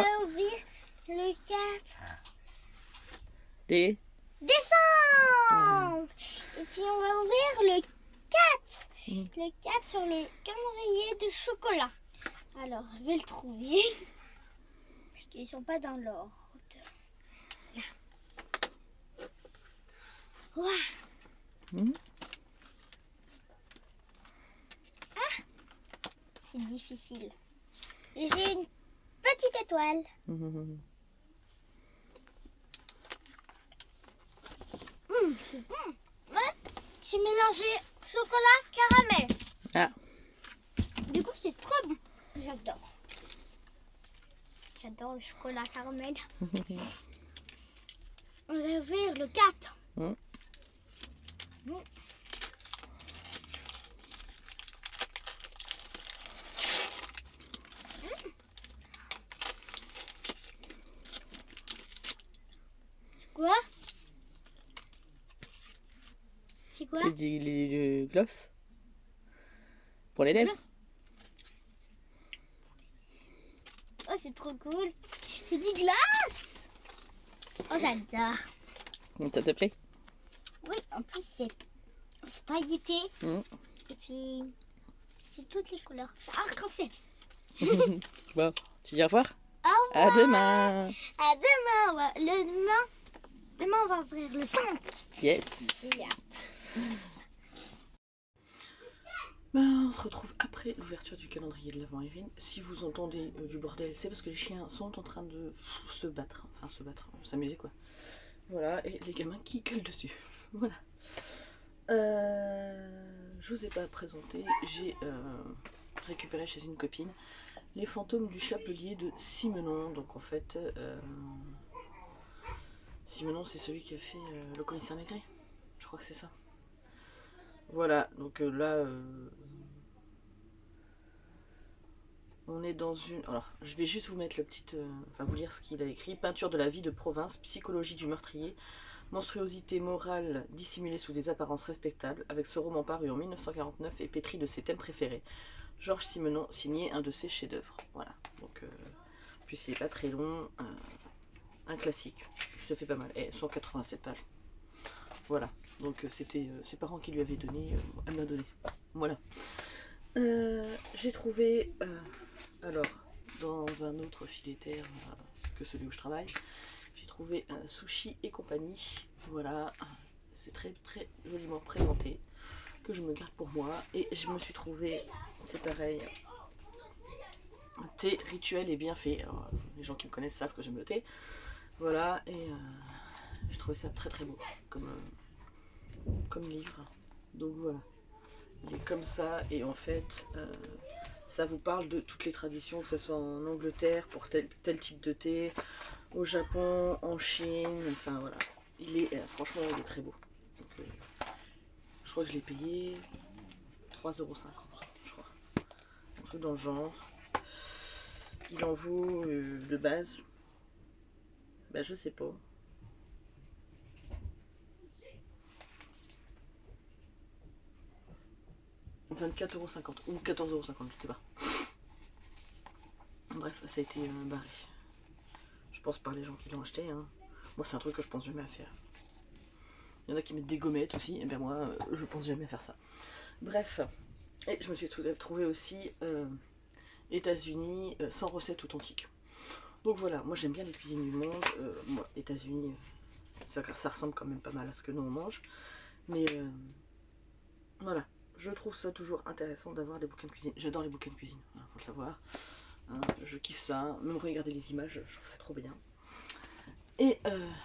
va ouvrir le 4 décembre. Et puis on va ouvrir le 4. Le 4 sur le calendrier de chocolat. Alors, je vais le trouver. Parce qu'ils sont pas dans l'ordre. Là. Ouah. Ah, c'est difficile. J'ai une petite étoile. C'est bon. Ouais, j'ai mélangé chocolat caramel. Ah. Du coup, c'est trop bon. J'adore. J'adore le chocolat caramel. On va ouvrir le 4. C'est quoi? C'est quoi? C'est du gloss pour les lèvres. Oh, c'est trop cool. C'est du glace. Oh, j'adore. Ça te plaît? Oui, en plus, c'est pailleté. Et puis, c'est toutes les couleurs. C'est arc-en-ciel. Bon, tu dis au revoir? Au revoir. À demain. À demain. Demain, on va ouvrir le 5. Yes. Yeah. Ben, on se retrouve après l'ouverture du calendrier de l'Avent, Irine. Si vous entendez du bordel, c'est parce que les chiens sont en train de se battre. Enfin, s'amuser quoi. Voilà, et les gamins qui gueulent dessus. Voilà. Je vous ai pas présenté, j'ai récupéré chez une copine les fantômes du chapelier de Simenon. Donc en fait, Simenon c'est celui qui a fait le commissaire Maigret. Je crois que c'est ça. Voilà, donc là, on est dans une... Alors, je vais juste vous mettre le petit... enfin, vous lire ce qu'il a écrit. Peinture de la vie de province, psychologie du meurtrier, monstruosité morale dissimulée sous des apparences respectables, avec ce roman paru en 1949 et pétri de ses thèmes préférés. Georges Simenon, signé un de ses chefs-d'œuvre. Voilà, donc... puis c'est pas très long, un classique. Ça fait pas mal. Et 187 pages. Voilà, donc c'était ses parents qui lui avaient donné, elle me l'a donné. Voilà. J'ai trouvé, alors, dans un autre filet-terre que celui où je travaille, j'ai trouvé un Sushi et compagnie. Voilà, c'est très très joliment présenté, que je me garde pour moi. Et je me suis trouvé, c'est pareil, un thé rituel et bien fait. Alors, les gens qui me connaissent savent que j'aime le thé. Voilà, et j'ai trouvé ça très très beau comme livre. Donc voilà. Il est comme ça et en fait ça vous parle de toutes les traditions, que ce soit en Angleterre pour tel type de thé, au Japon, en Chine, enfin voilà. Il est franchement il est très beau. Donc, je crois que je l'ai payé 3,50 €, je crois. Un truc dans le genre. Il en vaut de base. Bah je sais pas. « 24,50 € ou 14,50 €, je sais pas. Bref, ça a été barré. Je pense par les gens qui l'ont acheté. Hein. Moi, c'est un truc que je pense jamais à faire. Il y en a qui mettent des gommettes aussi, et bien moi, je pense jamais à faire ça. Bref, et je me suis trouvé aussi États-Unis sans recette authentique. Donc voilà, moi j'aime bien les cuisines du monde. Moi, États-Unis, ça ressemble quand même pas mal à ce que nous on mange. Mais voilà, je trouve ça toujours intéressant d'avoir des bouquins de cuisine. J'adore les bouquins de cuisine, faut le savoir. Hein, je kiffe ça, même regarder les images, je trouve ça trop bien. Et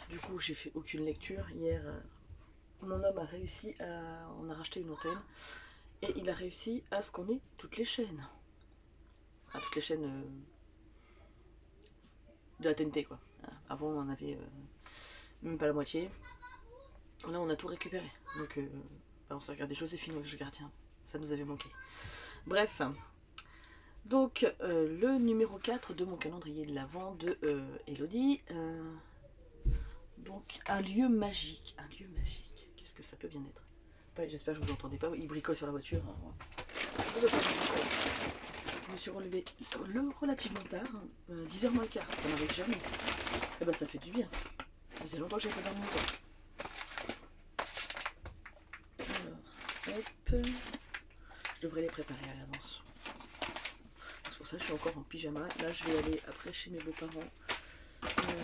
du coup, j'ai fait aucune lecture. Hier, mon homme a réussi à... On a racheté une antenne. Et il a réussi à ce qu'on ait toutes les chaînes. Enfin, toutes les chaînes de la TNT, quoi. Avant, on en avait même pas la moitié. Là, on a tout récupéré. Donc, on s'est regardé Joséphine au gardien. Ça nous avait manqué. Bref. Donc, le numéro 4 de mon calendrier de l'Avent de Elodie. Donc, un lieu magique. Un lieu magique. Qu'est-ce que ça peut bien être? J'espère que vous entendez pas. Il bricole sur la voiture. je me suis relevée relativement tard, 10h moins le quart, ça m'arrive jamais. Et bah ça fait du bien. Ça faisait longtemps que j'ai pas dormi longtemps. Alors, hop. Je devrais les préparer à l'avance. C'est pour ça que je suis encore en pyjama. Là je vais aller après chez mes beaux-parents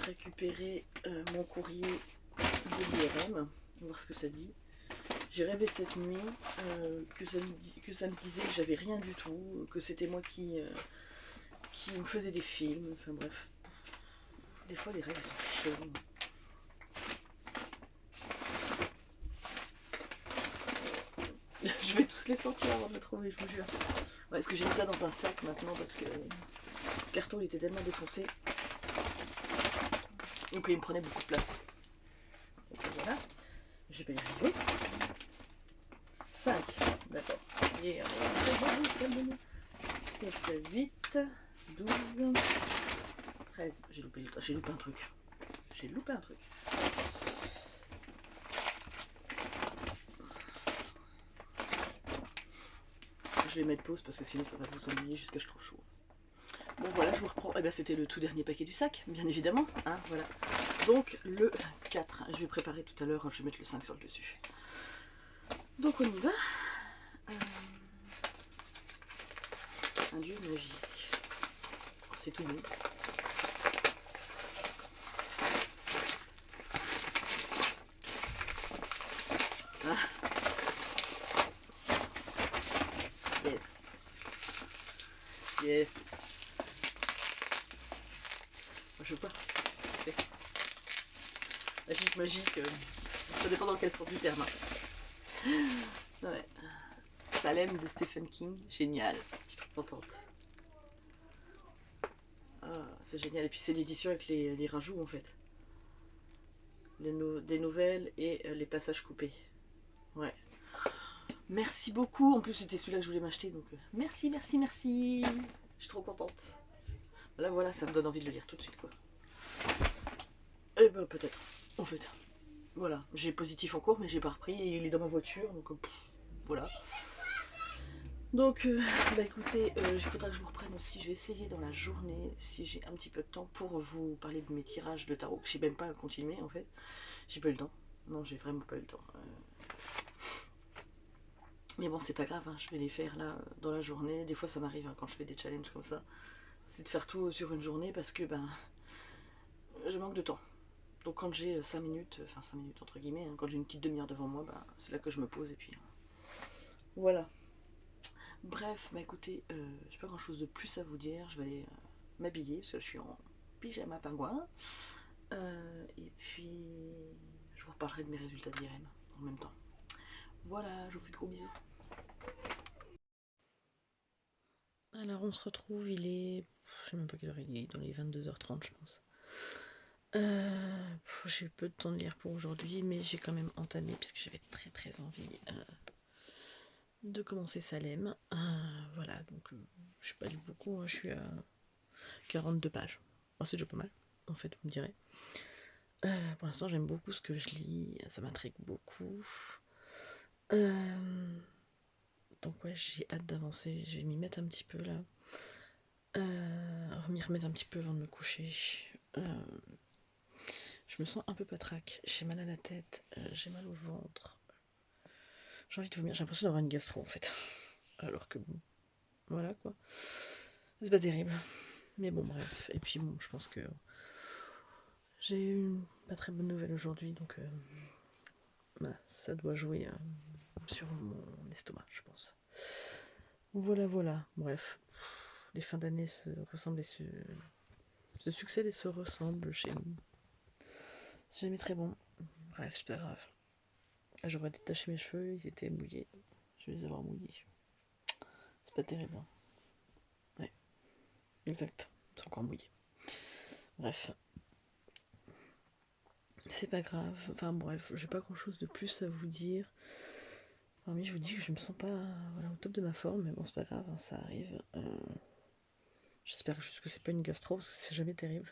récupérer mon courrier de l'IRM, voir ce que ça dit. J'ai rêvé cette nuit que ça me disait que j'avais rien du tout, que c'était moi qui me faisait des films, enfin bref. Des fois les rêves sont chelous. Je vais tous les sortir avant de le trouver, je vous jure. Ouais, est-ce que j'ai mis ça dans un sac maintenant parce que le carton il était tellement défoncé. Donc il me prenait beaucoup de place. Donc voilà, je vais y arriver. 5, d'accord. 7, 8, 12, 13. J'ai loupé un truc. J'ai loupé un truc. Je vais mettre pause parce que sinon ça va vous ennuyer jusqu'à ce que je trouve chaud. Bon voilà, je vous reprends. Eh ben, c'était le tout dernier paquet du sac, bien évidemment. Hein, voilà. Donc le 4, je vais préparer tout à l'heure, je vais mettre le 5 sur le dessus. Donc on y va. Un lieu magique. C'est tout bon. Ah. Yes. Yes. Je sais pas. Magique, magique. Ça dépend dans quel sens du terme. Hein. Ouais. Salem de Stephen King. Génial. Je suis trop contente. Ah, c'est génial. Et puis c'est l'édition avec les rajouts en fait. Des nouvelles et les passages coupés. Ouais. Merci beaucoup. En plus c'était celui-là que je voulais m'acheter. Donc merci, merci, merci. Je suis trop contente. Là voilà, ça me donne envie de le lire tout de suite quoi. Et ben peut-être. En fait. Voilà. J'ai positif en cours mais j'ai pas repris. Et il est dans ma voiture. Donc voilà. Donc, bah écoutez, il faudra que je vous reprenne aussi. Je vais essayer dans la journée, si j'ai un petit peu de temps, pour vous parler de mes tirages de tarot, que je sais même pas continuer en fait. J'ai pas eu le temps. Non, j'ai vraiment pas eu le temps. Mais bon, c'est pas grave, hein, je vais les faire là dans la journée. Des fois, ça m'arrive hein, quand je fais des challenges comme ça. C'est de faire tout sur une journée parce que ben, je manque de temps. Donc, quand j'ai 5 minutes, enfin 5 minutes entre guillemets, hein, quand j'ai une petite demi-heure devant moi, ben, c'est là que je me pose et puis voilà. Bref, bah écoutez, j'ai pas grand chose de plus à vous dire. Je vais aller m'habiller parce que je suis en pyjama pingouin. Et puis, je vous reparlerai de mes résultats d'IRM en même temps. Voilà, je vous fais de gros bisous. Alors, on se retrouve, il est. Je sais même pas quelle heure il est, dans les 22h30, je pense. J'ai eu peu de temps de lire pour aujourd'hui, mais j'ai quand même entamé puisque j'avais très très envie de commencer Salem. Voilà, donc je n'ai pas lu beaucoup, hein, je suis à 42 pages. Oh, c'est déjà pas mal, en fait, vous me direz. Pour l'instant, j'aime beaucoup ce que je lis, ça m'intrigue beaucoup. Donc ouais, j'ai hâte d'avancer, je vais m'y mettre un petit peu là. M'y remettre un petit peu avant de me coucher. Je me sens un peu patraque, j'ai mal à la tête, j'ai mal au ventre. J'ai envie de vomir, j'ai l'impression d'avoir une gastro en fait. Alors que bon, voilà quoi. C'est pas terrible. Mais bon, bref. Et puis bon, je pense que j'ai eu une pas très bonne nouvelle aujourd'hui, donc bah, ça doit jouer sur mon estomac, je pense. Voilà, voilà. Bref, les fins d'année se ressemblent et se succèdent et se ressemblent chez nous. C'est jamais très bon. Bref, c'est pas grave. J'aurais détaché mes cheveux, ils étaient mouillés. Je vais les avoir mouillés. C'est pas terrible. Hein. Ouais, exact. C'est encore mouillé. Bref. C'est pas grave. Enfin bref, j'ai pas grand chose de plus à vous dire. Enfin, mais je vous dis que je me sens pas voilà, au top de ma forme, mais bon, c'est pas grave, hein, ça arrive. J'espère juste que c'est pas une gastro parce que c'est jamais terrible.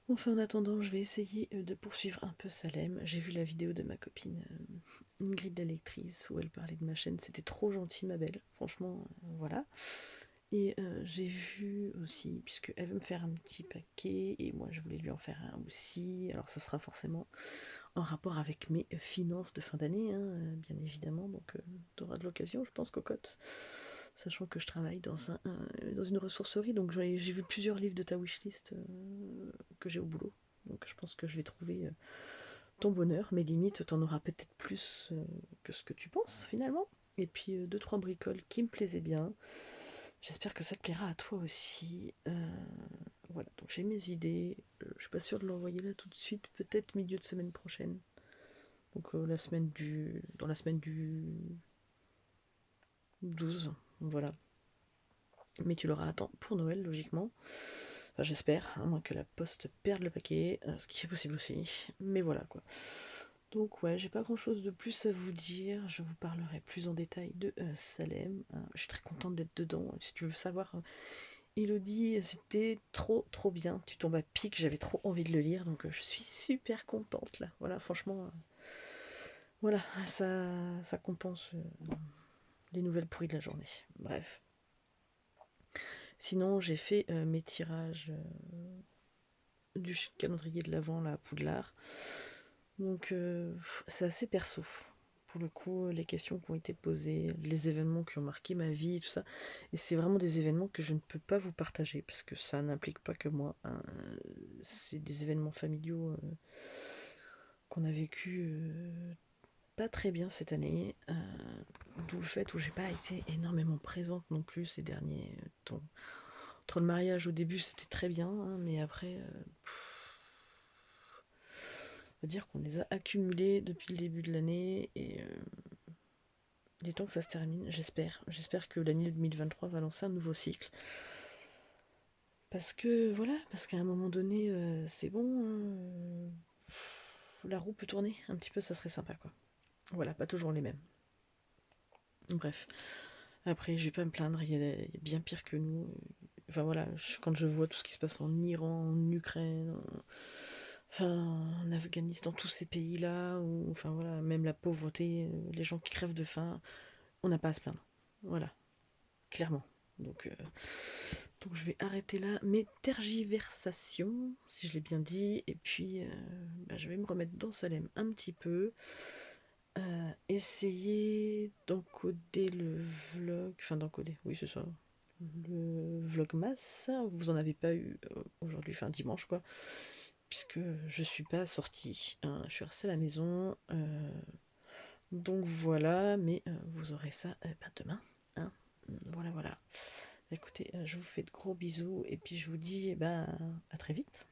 Enfin, en attendant, je vais essayer de poursuivre un peu Salem. J'ai vu la vidéo de ma copine Ingrid la lectrice où elle parlait de ma chaîne. C'était trop gentil, ma belle. Franchement, voilà. Et j'ai vu aussi, puisque elle veut me faire un petit paquet, et moi je voulais lui en faire un aussi. Alors ça sera forcément en rapport avec mes finances de fin d'année, hein, bien évidemment. Donc tu auras de l'occasion, je pense, cocotte. Sachant que je travaille dans une ressourcerie, donc j'ai vu plusieurs livres de ta wishlist que j'ai au boulot. Donc je pense que je vais trouver ton bonheur, mais limite, t'en auras peut-être plus que ce que tu penses finalement. Et puis deux, trois bricoles qui me plaisaient bien. J'espère que ça te plaira à toi aussi. Voilà, donc j'ai mes idées. Je suis pas sûre de l'envoyer là tout de suite, peut-être milieu de semaine prochaine. Donc dans la semaine du 12, voilà. Mais tu l'auras à temps pour Noël, logiquement. Enfin, j'espère, à moins que la poste perde le paquet, ce qui est possible aussi. Mais voilà, quoi. Donc ouais, j'ai pas grand chose de plus à vous dire. Je vous parlerai plus en détail de Salem. Je suis très contente d'être dedans. Si tu veux savoir, Elodie, c'était trop trop bien. Tu tombes à pic, j'avais trop envie de le lire, donc je suis super contente là. Voilà, franchement, voilà, ça compense les nouvelles pourries de la journée. Bref. Sinon, j'ai fait mes tirages du calendrier de l'Avent là à Poudlard. Donc c'est assez perso. Pour le coup, les questions qui ont été posées, les événements qui ont marqué ma vie, tout ça. Et c'est vraiment des événements que je ne peux pas vous partager parce que ça n'implique pas que moi, hein. C'est des événements familiaux qu'on a vécu pas très bien cette année. D'où le fait où j'ai pas été énormément présente non plus ces derniers temps. Entre le mariage au début, c'était très bien, hein, mais après, on va dire qu'on les a accumulés depuis le début de l'année et il est temps que ça se termine, j'espère. J'espère que l'année 2023 va lancer un nouveau cycle. Parce que voilà, parce qu'à un moment donné, c'est bon, hein, la roue peut tourner un petit peu, ça serait sympa quoi. Voilà, pas toujours les mêmes. Bref, après, je vais pas me plaindre, il y a bien pire que nous. Enfin voilà, quand je vois tout ce qui se passe en Iran, en Ukraine, en Afghanistan, tous ces pays-là, ou enfin voilà, même la pauvreté, les gens qui crèvent de faim, on n'a pas à se plaindre. Voilà, clairement. Donc je vais arrêter là mes tergiversations, si je l'ai bien dit, et puis je vais me remettre dans Salem un petit peu, essayer d'encoder le vlog, enfin d'encoder, oui c'est ça, le vlogmas. Vous en avez pas eu aujourd'hui, enfin dimanche quoi, puisque je suis pas sortie, hein, je suis restée à la maison, donc voilà, mais vous aurez ça demain, hein. Voilà, voilà. Écoutez, je vous fais de gros bisous et puis je vous dis à très vite.